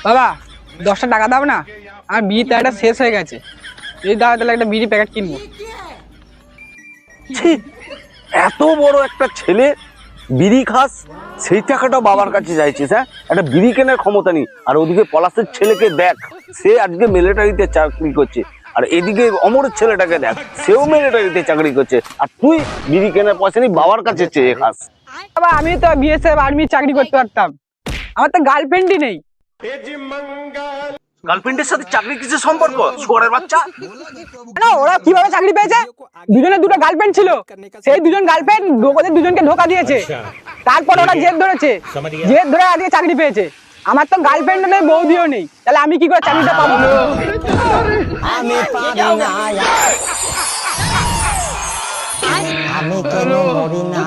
বাবা 10টা টাকা দাও না, আমার বিড়ি প্যাকেটটা শেষ হয়ে গেছে। যদি দাও তাহলে একটা বিড়ি প্যাকেট কিনবো। ছি, এত বড় একটা ছেলে বিড়ি খাস, সেই টাকাটা বাবার কাছে চাইছিস? হ্যাঁ, একটা বিড়ি কেনার ক্ষমতা নেই। আর ওদিকে পলাশের ছেলেকে দেখ, সে আজকে মিলিটারিতে চাকরি করছে। আর এদিকে অমরের ছেলেটাকে দেখ, সেও মিলিটারিতে চাকরি করছে। আর তুই বিড়ি কেনার পয়সা নেই, বাবার কাছে চেয়ে খাস। বাবা আমি তো বিএসএফ আর্মি চাকরি করতে পারতাম, আমার তো গার্লফ্রেন্ডই নেই। গার্লফ্রেন্ডের সাথে চাকরি কিসের সম্পর্ক, শুয়োরের বাচ্চা? না, ওরা কিভাবে চাকরি পেয়েছে? দুজনের দুটো গার্লফ্রেন্ড ছিল, সেই দুজন গার্লফ্রেন্ড ওদের দুজনকে ধোকা দিয়েছে। তারপর ওরা জেদ ধরেছে, জেদ ধরে আজকে চাকরি পেয়েছে। আমার তো গার্লফ্রেন্ড নেই, বৌদিও নেই, তাহলে আমি কি করে চাকরিটা পাবো? আমি পারি না, আমি কেন মরি না।